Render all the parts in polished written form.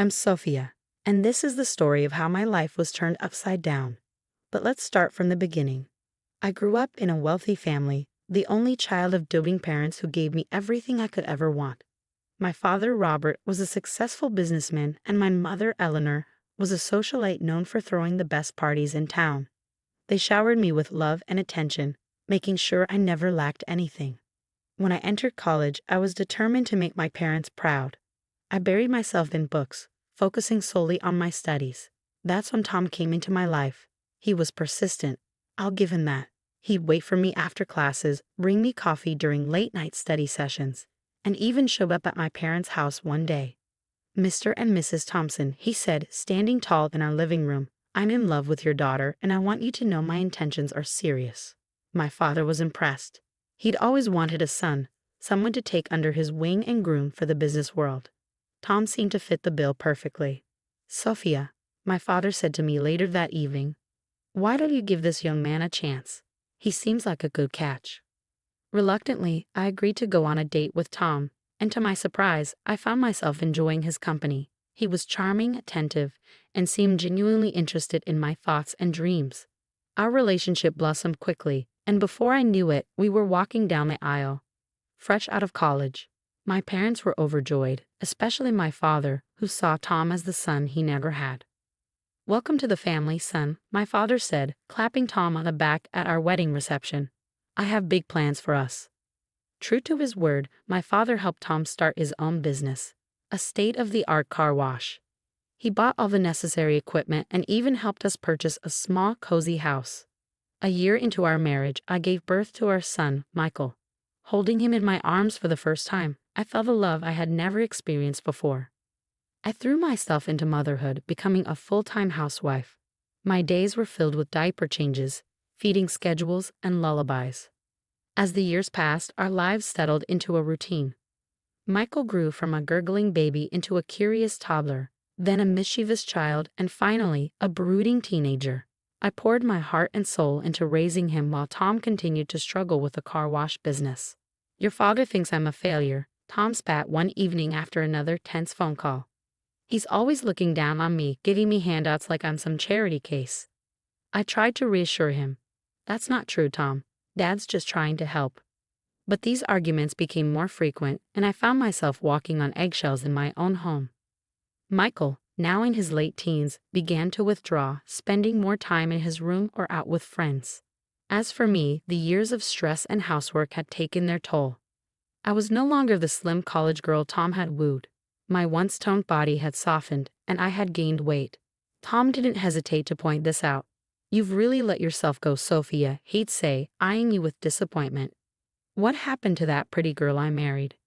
I'm Sophia, and this is the story of how my life was turned upside down. But let's start from the beginning. I grew up in a wealthy family, the only child of doting parents who gave me everything I could ever want. My father, Robert, was a successful businessman, and my mother, Eleanor, was a socialite known for throwing the best parties in town. They showered me with love and attention, making sure I never lacked anything. When I entered college, I was determined to make my parents proud. I buried myself in books, focusing solely on my studies. That's when Tom came into my life. He was persistent. I'll give him that. He'd wait for me after classes, bring me coffee during late-night study sessions, and even showed up at my parents' house one day. "Mr. and Mrs. Thompson," he said, standing tall in our living room, "I'm in love with your daughter, and I want you to know my intentions are serious." My father was impressed. He'd always wanted a son, someone to take under his wing and groom for the business world. Tom seemed to fit the bill perfectly. "Sophia," my father said to me later that evening, "why don't you give this young man a chance? He seems like a good catch." Reluctantly, I agreed to go on a date with Tom, and to my surprise, I found myself enjoying his company. He was charming, attentive, and seemed genuinely interested in my thoughts and dreams. Our relationship blossomed quickly, and before I knew it, we were walking down the aisle. Fresh out of college, my parents were overjoyed, especially my father, who saw Tom as the son he never had. "Welcome to the family, son," my father said, clapping Tom on the back at our wedding reception. "I have big plans for us." True to his word, my father helped Tom start his own business, a state-of-the-art car wash. He bought all the necessary equipment and even helped us purchase a small, cozy house. A year into our marriage, I gave birth to our son, Michael. Holding him in my arms for the first time, I felt a love I had never experienced before. I threw myself into motherhood, becoming a full-time housewife. My days were filled with diaper changes, feeding schedules, and lullabies. As the years passed, our lives settled into a routine. Michael grew from a gurgling baby into a curious toddler, then a mischievous child, and finally, a brooding teenager. I poured my heart and soul into raising him while Tom continued to struggle with the car wash business. "Your father thinks I'm a failure," Tom spat one evening after another tense phone call. "He's always looking down on me, giving me handouts like I'm some charity case." I tried to reassure him. "That's not true, Tom. Dad's just trying to help." But these arguments became more frequent, and I found myself walking on eggshells in my own home. Michael, now in his late teens, began to withdraw, spending more time in his room or out with friends. As for me, the years of stress and housework had taken their toll. I was no longer the slim college girl Tom had wooed. My once toned body had softened, and I had gained weight. Tom didn't hesitate to point this out. "You've really let yourself go, Sophia," he'd say, eyeing you with disappointment. "What happened to that pretty girl I married?"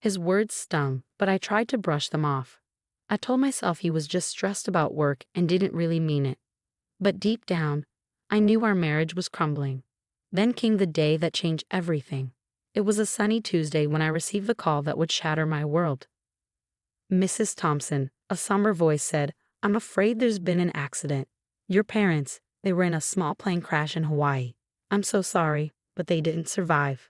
His words stung, but I tried to brush them off. I told myself he was just stressed about work and didn't really mean it. But deep down, I knew our marriage was crumbling. Then came the day that changed everything. It was a sunny Tuesday when I received the call that would shatter my world. "Mrs. Thompson," a somber voice said, "I'm afraid there's been an accident. Your parents, they were in a small plane crash in Hawaii. I'm so sorry, but they didn't survive."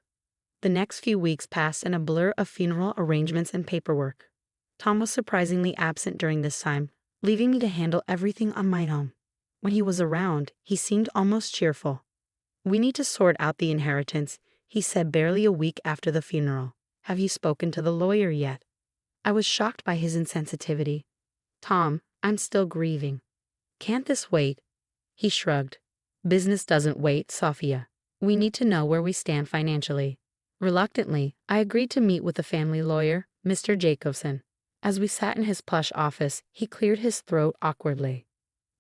The next few weeks passed in a blur of funeral arrangements and paperwork. Tom was surprisingly absent during this time, leaving me to handle everything on my own. When he was around, he seemed almost cheerful. "We need to sort out the inheritance," he said barely a week after the funeral. "Have you spoken to the lawyer yet?" I was shocked by his insensitivity. "Tom, I'm still grieving." "Can't this wait?" He shrugged. "Business doesn't wait, Sophia. We need to know where we stand financially." Reluctantly, I agreed to meet with the family lawyer, Mr. Jacobson. As we sat in his plush office, he cleared his throat awkwardly.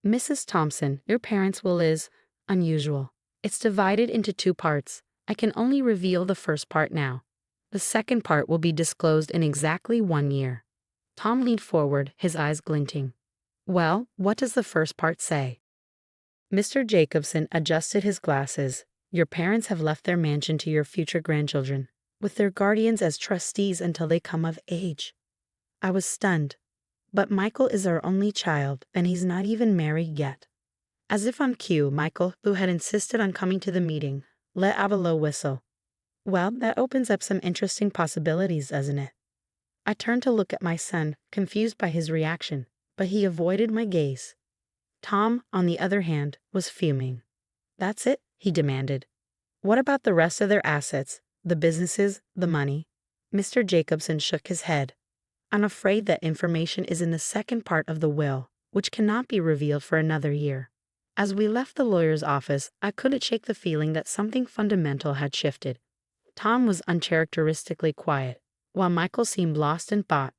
"Mrs. Thompson, your parents' will is unusual. It's divided into two parts. I can only reveal the first part now. The second part will be disclosed in exactly 1 year." Tom leaned forward, his eyes glinting. "Well, what does the first part say?" Mr. Jacobson adjusted his glasses. "Your parents have left their mansion to your future grandchildren, with their guardians as trustees until they come of age." I was stunned. "But Michael is our only child, and he's not even married yet." As if on cue, Michael, who had insisted on coming to the meeting, let out a low whistle. "Well, that opens up some interesting possibilities, doesn't it?" I turned to look at my son, confused by his reaction, but he avoided my gaze. Tom, on the other hand, was fuming. "That's it?" he demanded. "What about the rest of their assets, the businesses, the money?" Mr. Jacobson shook his head. "I'm afraid that information is in the second part of the will, which cannot be revealed for another year." As we left the lawyer's office, I couldn't shake the feeling that something fundamental had shifted. Tom was uncharacteristically quiet, while Michael seemed lost in thought.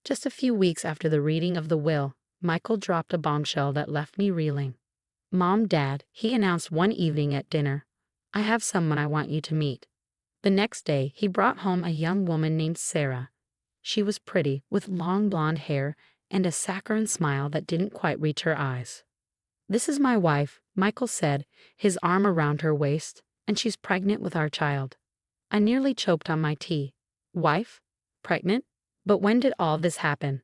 Just a few weeks after the reading of the will, Michael dropped a bombshell that left me reeling. "Mom, Dad," he announced one evening at dinner, "I have someone I want you to meet." The next day, he brought home a young woman named Sarah. She was pretty, with long blonde hair and a saccharine smile that didn't quite reach her eyes. "This is my wife," Michael said, his arm around her waist, "and she's pregnant with our child." I nearly choked on my tea. Wife? Pregnant? But when did all this happen?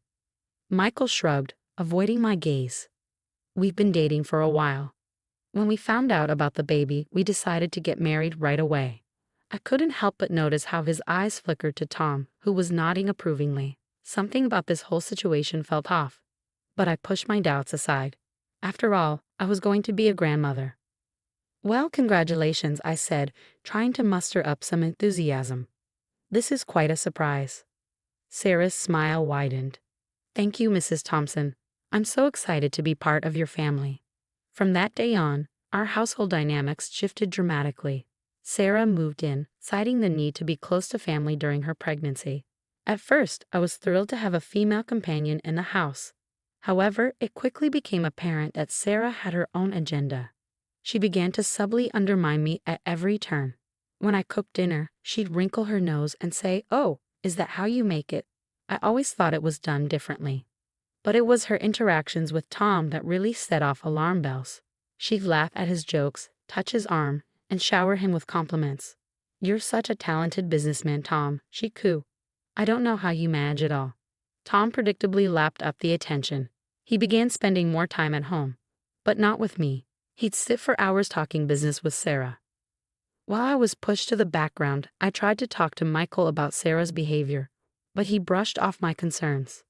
Michael shrugged, avoiding my gaze. "We've been dating for a while. When we found out about the baby, we decided to get married right away." I couldn't help but notice how his eyes flickered to Tom, who was nodding approvingly. Something about this whole situation felt off. But I pushed my doubts aside. After all, I was going to be a grandmother. "Well, congratulations," I said, trying to muster up some enthusiasm. "This is quite a surprise." Sarah's smile widened. "Thank you, Mrs. Thompson. I'm so excited to be part of your family." From that day on, our household dynamics shifted dramatically. Sarah moved in, citing the need to be close to family during her pregnancy. At first, I was thrilled to have a female companion in the house. However, it quickly became apparent that Sarah had her own agenda. She began to subtly undermine me at every turn. When I cooked dinner, she'd wrinkle her nose and say, "Oh, is that how you make it?" I always thought it was done differently. But it was her interactions with Tom that really set off alarm bells. She'd laugh at his jokes, touch his arm, and shower him with compliments. "You're such a talented businessman, Tom," she'd coo. "I don't know how you manage it all." Tom predictably lapped up the attention. He began spending more time at home, but not with me. He'd sit for hours talking business with Sarah. While I was pushed to the background, I tried to talk to Michael about Sarah's behavior, but he brushed off my concerns.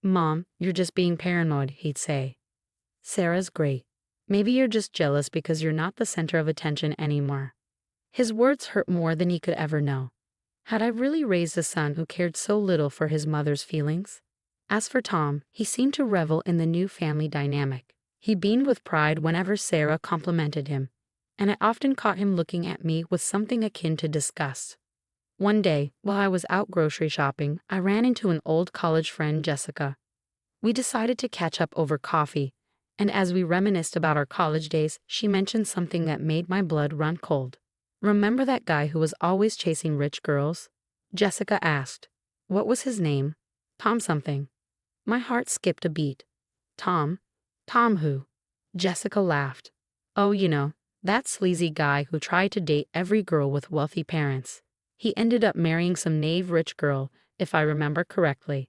"Mom, you're just being paranoid," he'd say. "Sarah's great. Maybe you're just jealous because you're not the center of attention anymore." His words hurt more than he could ever know. Had I really raised a son who cared so little for his mother's feelings? As for Tom, he seemed to revel in the new family dynamic. He beamed with pride whenever Sarah complimented him, and I often caught him looking at me with something akin to disgust. One day, while I was out grocery shopping, I ran into an old college friend, Jessica. We decided to catch up over coffee, and as we reminisced about our college days, she mentioned something that made my blood run cold. "Remember that guy who was always chasing rich girls?" Jessica asked. "What was his name?" "Tom something." My heart skipped a beat. "Tom? Tom who?" Jessica laughed. "Oh, that sleazy guy who tried to date every girl with wealthy parents. He ended up marrying some knave rich girl, if I remember correctly."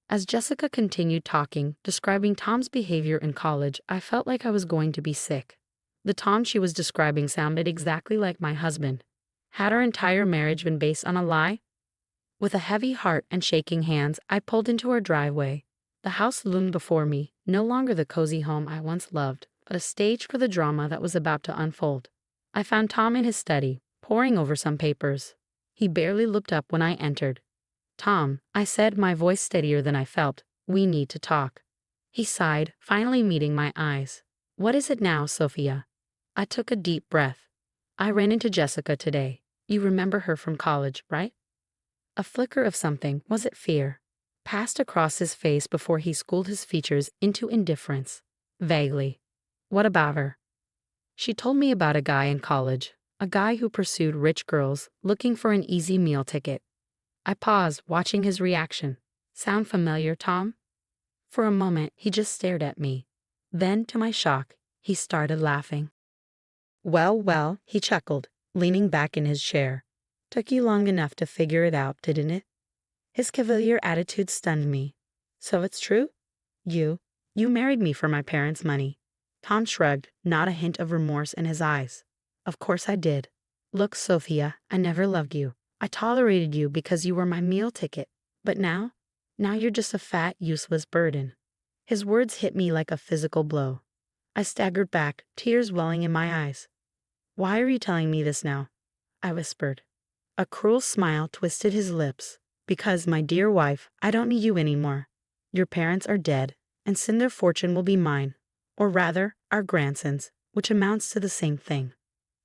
As Jessica continued talking, describing Tom's behavior in college, I felt like I was going to be sick. The Tom she was describing sounded exactly like my husband. Had our entire marriage been based on a lie? With a heavy heart and shaking hands, I pulled into our driveway. The house loomed before me, no longer the cozy home I once loved, but a stage for the drama that was about to unfold. I found Tom in his study, poring over some papers. He barely looked up when I entered. "Tom," I said, my voice steadier than I felt, "we need to talk." He sighed, finally meeting my eyes. "What is it now, Sophia?" I took a deep breath. "I ran into Jessica today. You remember her from college, right?" A flicker of something, was it fear, passed across his face before he schooled his features into indifference. Vaguely. "What about her?" "She told me about a guy in college, a guy who pursued rich girls, looking for an easy meal ticket." I paused, watching his reaction. "Sound familiar, Tom?" For a moment, he just stared at me. Then, to my shock, he started laughing. "Well, well," he chuckled, leaning back in his chair. "Took you long enough to figure it out, didn't it?" His cavalier attitude stunned me. "So it's true? You married me for my parents' money." Tom shrugged, not a hint of remorse in his eyes. "Of course I did. Look, Sophia, I never loved you. I tolerated you because you were my meal ticket. But now you're just a fat, useless burden." His words hit me like a physical blow. I staggered back, tears welling in my eyes. "Why are you telling me this now?" I whispered. A cruel smile twisted his lips. "Because, my dear wife, I don't need you anymore. Your parents are dead, and soon their fortune will be mine. Or rather, our grandson's, which amounts to the same thing."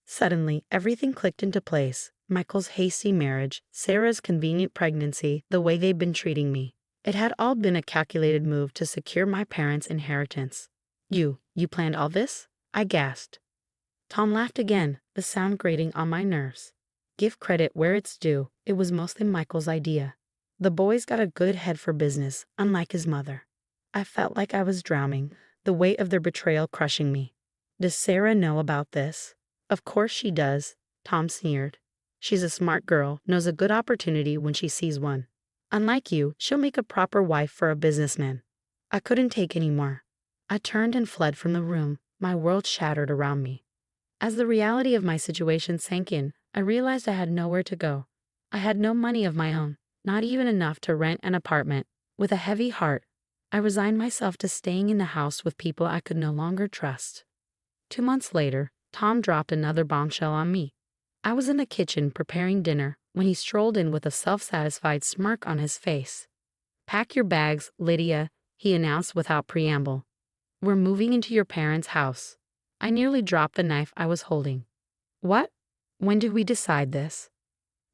Suddenly, everything clicked into place. Michael's hasty marriage, Sarah's convenient pregnancy, the way they'd been treating me. It had all been a calculated move to secure my parents' inheritance. You planned all this?" I gasped. Tom laughed again, the sound grating on my nerves. "Give credit where it's due, it was mostly Michael's idea. The boy's got a good head for business, unlike his mother." I felt like I was drowning, the weight of their betrayal crushing me. "Does Sarah know about this?" "Of course she does," Tom sneered. "She's a smart girl, knows a good opportunity when she sees one. Unlike you, she'll make a proper wife for a businessman." I couldn't take any more. I turned and fled from the room, my world shattered around me. As the reality of my situation sank in, I realized I had nowhere to go. I had no money of my own, not even enough to rent an apartment. With a heavy heart, I resigned myself to staying in the house with people I could no longer trust. 2 months later, Tom dropped another bombshell on me. I was in the kitchen preparing dinner when he strolled in with a self-satisfied smirk on his face. "Pack your bags, Lydia," he announced without preamble. "We're moving into your parents' house." I nearly dropped the knife I was holding. "What? When did we decide this?"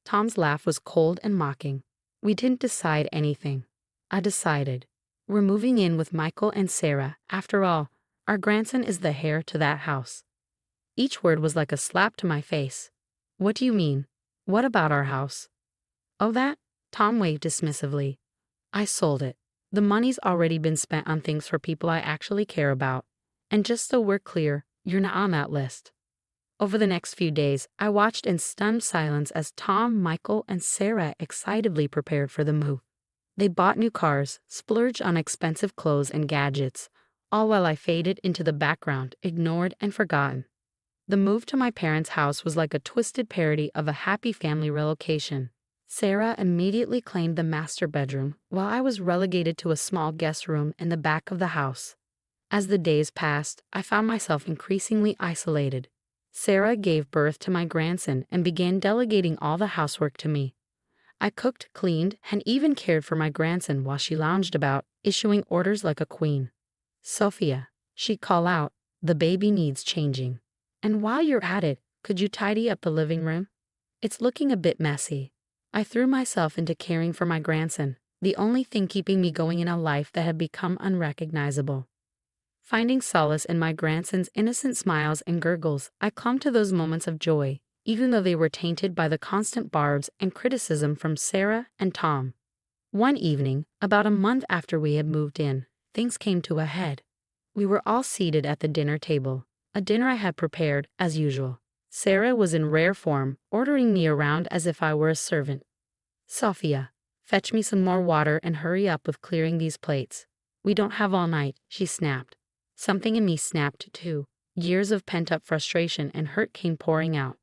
Tom's laugh was cold and mocking. "We didn't decide anything. I decided. We're moving in with Michael and Sarah. After all, our grandson is the heir to that house." Each word was like a slap to my face. "What do you mean? What about our house?" "Oh, that?" Tom waved dismissively. "I sold it. The money's already been spent on things for people I actually care about. And just so we're clear, you're not on that list." Over the next few days, I watched in stunned silence as Tom, Michael, and Sarah excitedly prepared for the move. They bought new cars, splurged on expensive clothes and gadgets, all while I faded into the background, ignored and forgotten. The move to my parents' house was like a twisted parody of a happy family relocation. Sarah immediately claimed the master bedroom, while I was relegated to a small guest room in the back of the house. As the days passed, I found myself increasingly isolated. Sarah gave birth to my grandson and began delegating all the housework to me. I cooked, cleaned, and even cared for my grandson while she lounged about, issuing orders like a queen. "Sophia," she'd call out, "the baby needs changing. And while you're at it, could you tidy up the living room? It's looking a bit messy." I threw myself into caring for my grandson, the only thing keeping me going in a life that had become unrecognizable. Finding solace in my grandson's innocent smiles and gurgles, I clung to those moments of joy, even though they were tainted by the constant barbs and criticism from Sarah and Tom. One evening, about a month after we had moved in, things came to a head. We were all seated at the dinner table, a dinner I had prepared, as usual. Sarah was in rare form, ordering me around as if I were a servant. "Sophia, fetch me some more water and hurry up with clearing these plates. We don't have all night," she snapped. Something in me snapped too. Years of pent-up frustration and hurt came pouring out.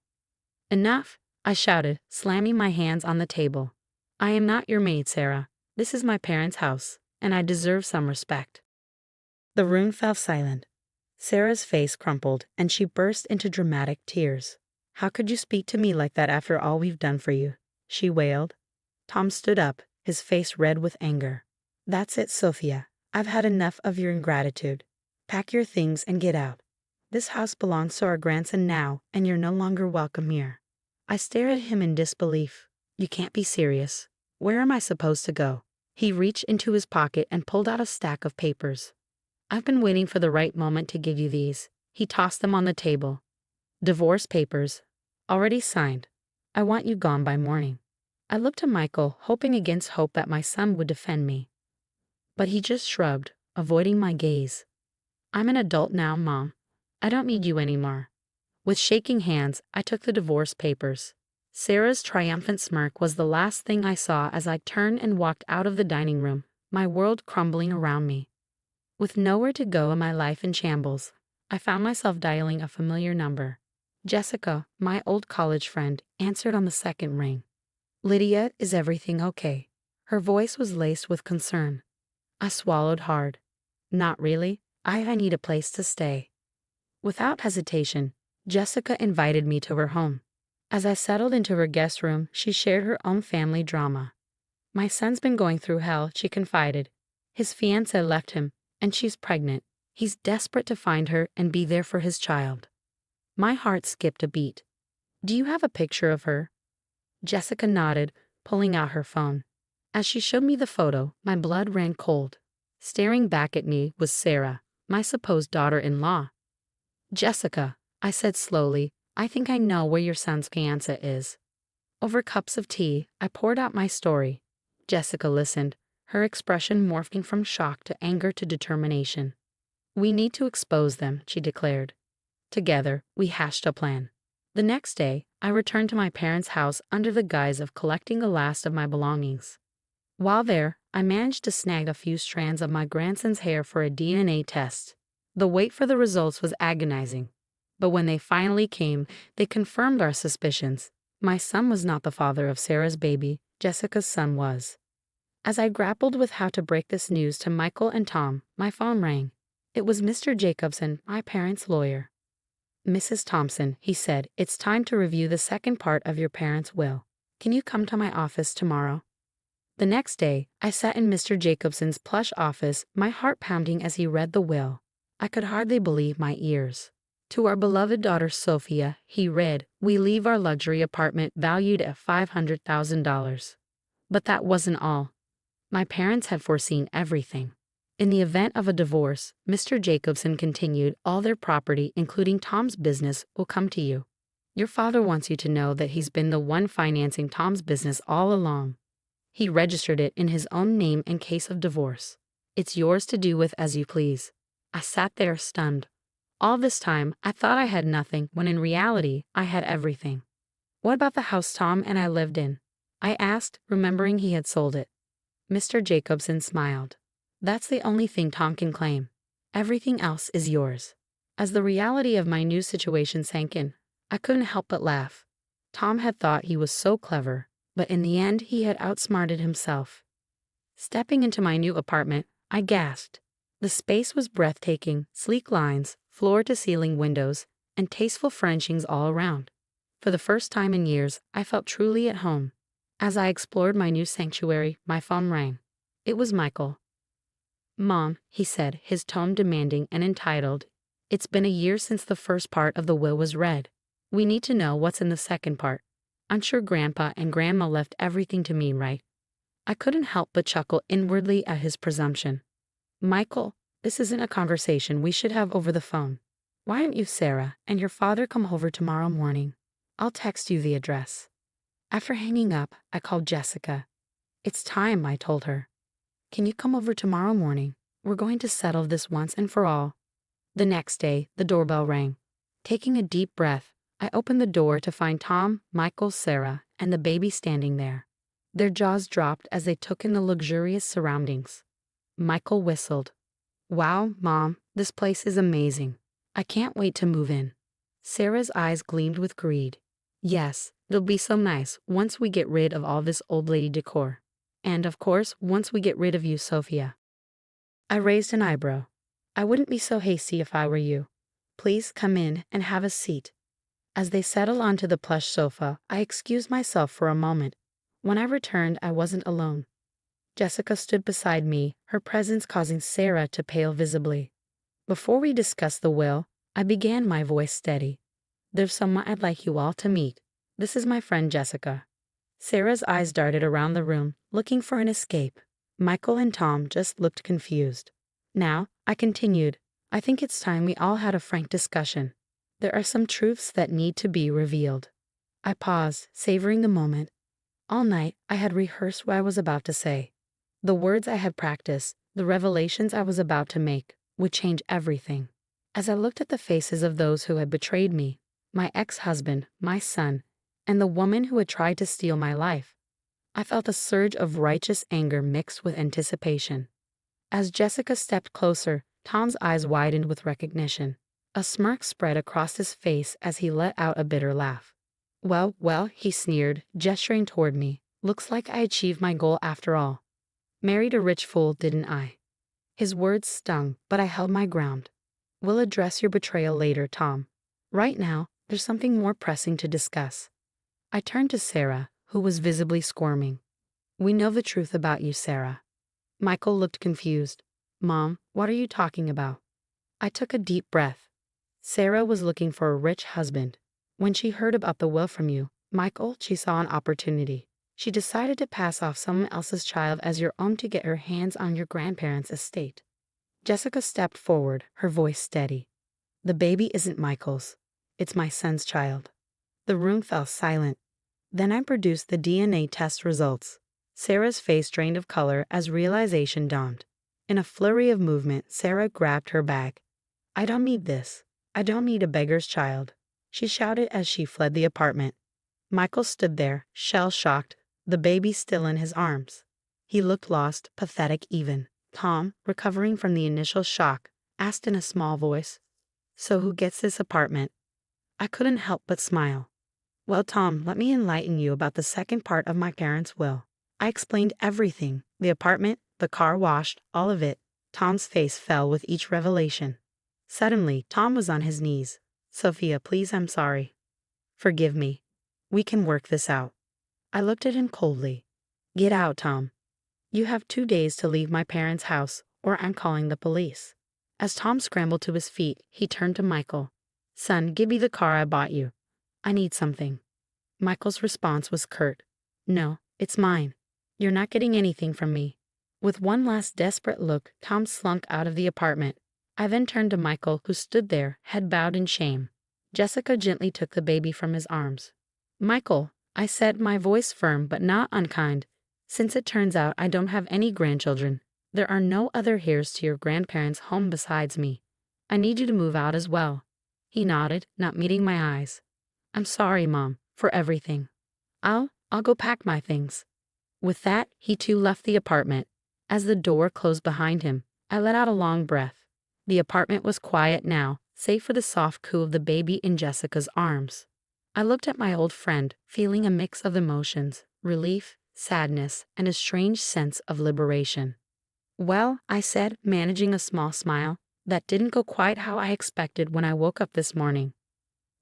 "Enough," I shouted, slamming my hands on the table. "I am not your maid, Sarah. This is my parents' house, and I deserve some respect." The room fell silent. Sarah's face crumpled, and she burst into dramatic tears. "How could you speak to me like that after all we've done for you?" she wailed. Tom stood up, his face red with anger. "That's it, Sophia. I've had enough of your ingratitude. Pack your things and get out. This house belongs to our grandson now, and you're no longer welcome here." I stared at him in disbelief. "You can't be serious. Where am I supposed to go?" He reached into his pocket and pulled out a stack of papers. "I've been waiting for the right moment to give you these." He tossed them on the table. "Divorce papers. Already signed. I want you gone by morning." I looked to Michael, hoping against hope that my son would defend me. But he just shrugged, avoiding my gaze. "I'm an adult now, Mom. I don't need you anymore." With shaking hands, I took the divorce papers. Sarah's triumphant smirk was the last thing I saw as I turned and walked out of the dining room, my world crumbling around me. With nowhere to go and my life in shambles, I found myself dialing a familiar number. Jessica, my old college friend, answered on the second ring. "Lydia, is everything okay?" Her voice was laced with concern. I swallowed hard. Not really. I need a place to stay. Without hesitation, Jessica invited me to her home. As I settled into her guest room, she shared her own family drama. My son's been going through hell, she confided. His fiancée left him, and she's pregnant. He's desperate to find her and be there for his child. My heart skipped a beat. Do you have a picture of her? Jessica nodded, pulling out her phone. As she showed me the photo, my blood ran cold. Staring back at me was Sarah, my supposed daughter-in-law. Jessica, I said slowly, I think I know where your son's fiancée is. Over cups of tea, I poured out my story. Jessica listened, her expression morphing from shock to anger to determination. We need to expose them, she declared. Together, we hashed a plan. The next day, I returned to my parents' house under the guise of collecting the last of my belongings. While there, I managed to snag a few strands of my grandson's hair for a DNA test. The wait for the results was agonizing. But when they finally came, they confirmed our suspicions. My son was not the father of Sarah's baby, Jessica's son was. As I grappled with how to break this news to Michael and Tom, my phone rang. It was Mr. Jacobson, my parents' lawyer. Mrs. Thompson, he said, it's time to review the second part of your parents' will. Can you come to my office tomorrow? The next day, I sat in Mr. Jacobson's plush office, my heart pounding as he read the will. I could hardly believe my ears. To our beloved daughter Sophia, he read, we leave our luxury apartment valued at $500,000. But that wasn't all. My parents had foreseen everything. In the event of a divorce, Mr. Jacobson continued, all their property, including Tom's business, will come to you. Your father wants you to know that he's been the one financing Tom's business all along. He registered it in his own name in case of divorce. It's yours to do with as you please. I sat there stunned. All this time, I thought I had nothing, when in reality, I had everything. What about the house Tom and I lived in? I asked, remembering he had sold it. Mr. Jacobson smiled. That's the only thing Tom can claim. Everything else is yours. As the reality of my new situation sank in, I couldn't help but laugh. Tom had thought he was so clever, but in the end he had outsmarted himself. Stepping into my new apartment, I gasped. The space was breathtaking, sleek lines, floor-to-ceiling windows, and tasteful furnishings all around. For the first time in years, I felt truly at home. As I explored my new sanctuary, my phone rang. It was Michael. Mom, he said, his tone demanding and entitled, it's been a year since the first part of the will was read. We need to know what's in the second part. I'm sure Grandpa and Grandma left everything to me, right? I couldn't help but chuckle inwardly at his presumption. Michael, this isn't a conversation we should have over the phone. Why don't you, Sarah, and your father come over tomorrow morning? I'll text you the address. After hanging up, I called Jessica. It's time, I told her. Can you come over tomorrow morning? We're going to settle this once and for all. The next day, the doorbell rang. Taking a deep breath, I opened the door to find Tom, Michael, Sarah, and the baby standing there. Their jaws dropped as they took in the luxurious surroundings. Michael whistled. Wow, Mom, this place is amazing. I can't wait to move in. Sarah's eyes gleamed with greed. Yes, it'll be so nice once we get rid of all this old lady decor. And of course, once we get rid of you, Sophia. I raised an eyebrow. I wouldn't be so hasty if I were you. Please come in and have a seat. As they settled onto the plush sofa, I excused myself for a moment. When I returned, I wasn't alone. Jessica stood beside me, her presence causing Sarah to pale visibly. Before we discussed the will, I began, my voice steady. There's someone I'd like you all to meet. This is my friend Jessica. Sarah's eyes darted around the room, looking for an escape. Michael and Tom just looked confused. Now, I continued, I think it's time we all had a frank discussion. There are some truths that need to be revealed. I paused, savoring the moment. All night, I had rehearsed what I was about to say. The words I had practiced, the revelations I was about to make, would change everything. As I looked at the faces of those who had betrayed me, my ex-husband, my son, and the woman who had tried to steal my life, I felt a surge of righteous anger mixed with anticipation. As Jessica stepped closer, Tom's eyes widened with recognition. A smirk spread across his face as he let out a bitter laugh. Well, he sneered, gesturing toward me. Looks like I achieved my goal after all. Married a rich fool, didn't I? His words stung, but I held my ground. We'll address your betrayal later, Tom. Right now, there's something more pressing to discuss. I turned to Sarah, who was visibly squirming. We know the truth about you, Sarah. Michael looked confused. Mom, what are you talking about? I took a deep breath. Sarah was looking for a rich husband. When she heard about the will from you, Michael, she saw an opportunity. She decided to pass off someone else's child as your own to get her hands on your grandparents' estate. Jessica stepped forward, her voice steady. The baby isn't Michael's. It's my son's child. The room fell silent. Then I produced the DNA test results. Sarah's face drained of color as realization dawned. In a flurry of movement, Sarah grabbed her bag. I don't need this. I don't need a beggar's child, she shouted as she fled the apartment. Michael stood there, shell-shocked, the baby still in his arms. He looked lost, pathetic even. Tom, recovering from the initial shock, asked in a small voice, So who gets this apartment? I couldn't help but smile. Well, Tom, let me enlighten you about the second part of my parents' will. I explained everything, the apartment, the car wash, all of it. Tom's face fell with each revelation. Suddenly, Tom was on his knees. Sophia, please, I'm sorry. Forgive me. We can work this out. I looked at him coldly. Get out, Tom. You have 2 days to leave my parents' house, or I'm calling the police. As Tom scrambled to his feet, he turned to Michael. Son, give me the car I bought you. I need something. Michael's response was curt. No, it's mine. You're not getting anything from me. With one last desperate look, Tom slunk out of the apartment. I then turned to Michael, who stood there, head bowed in shame. Jessica gently took the baby from his arms. Michael, I said, my voice firm but not unkind, since it turns out I don't have any grandchildren. There are no other heirs to your grandparents' home besides me. I need you to move out as well. He nodded, not meeting my eyes. I'm sorry, Mom, for everything. I'll go pack my things. With that, he too left the apartment. As the door closed behind him, I let out a long breath. The apartment was quiet now, save for the soft coo of the baby in Jessica's arms. I looked at my old friend, feeling a mix of emotions, relief, sadness, and a strange sense of liberation. Well, I said, managing a small smile, that didn't go quite how I expected when I woke up this morning.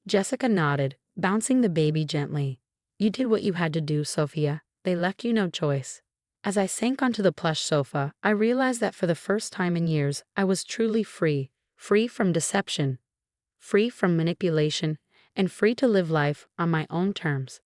Jessica nodded, bouncing the baby gently. You did what you had to do, Sophia. They left you no choice. As I sank onto the plush sofa, I realized that for the first time in years, I was truly free from deception, free from manipulation, and free to live life on my own terms.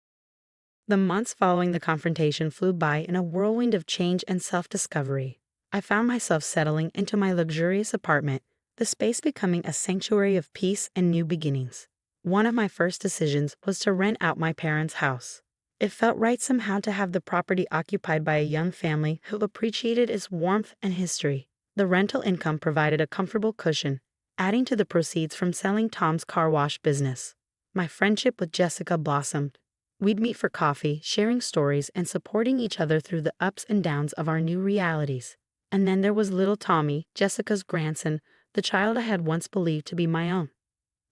The months following the confrontation flew by in a whirlwind of change and self-discovery. I found myself settling into my luxurious apartment, the space becoming a sanctuary of peace and new beginnings. One of my first decisions was to rent out my parents' house. It felt right somehow to have the property occupied by a young family who appreciated its warmth and history. The rental income provided a comfortable cushion, adding to the proceeds from selling Tom's car wash business. My friendship with Jessica blossomed. We'd meet for coffee, sharing stories and supporting each other through the ups and downs of our new realities. And then there was little Tommy, Jessica's grandson, the child I had once believed to be my own.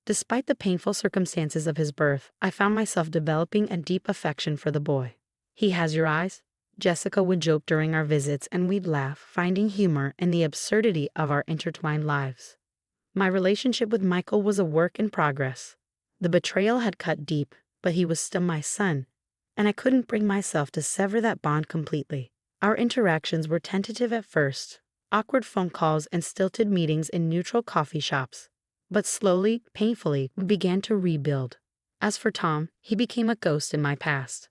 Despite the painful circumstances of his birth, I found myself developing a deep affection for the boy. He has your eyes, Jessica would joke during our visits, and we'd laugh, finding humor in the absurdity of our intertwined lives. My relationship with Michael was a work in progress. The betrayal had cut deep, but he was still my son, and I couldn't bring myself to sever that bond completely. Our interactions were tentative at first, awkward phone calls and stilted meetings in neutral coffee shops. But slowly, painfully, we began to rebuild. As for Tom, he became a ghost in my past.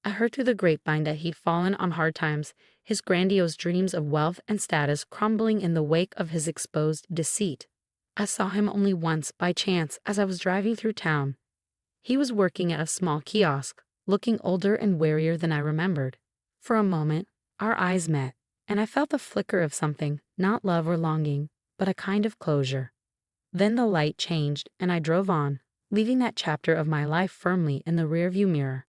I heard through the grapevine that he'd fallen on hard times, his grandiose dreams of wealth and status crumbling in the wake of his exposed deceit. I saw him only once, by chance, as I was driving through town. He was working at a small kiosk, looking older and wearier than I remembered. For a moment, our eyes met, and I felt the flicker of something, not love or longing, but a kind of closure. Then the light changed, and I drove on, leaving that chapter of my life firmly in the rearview mirror.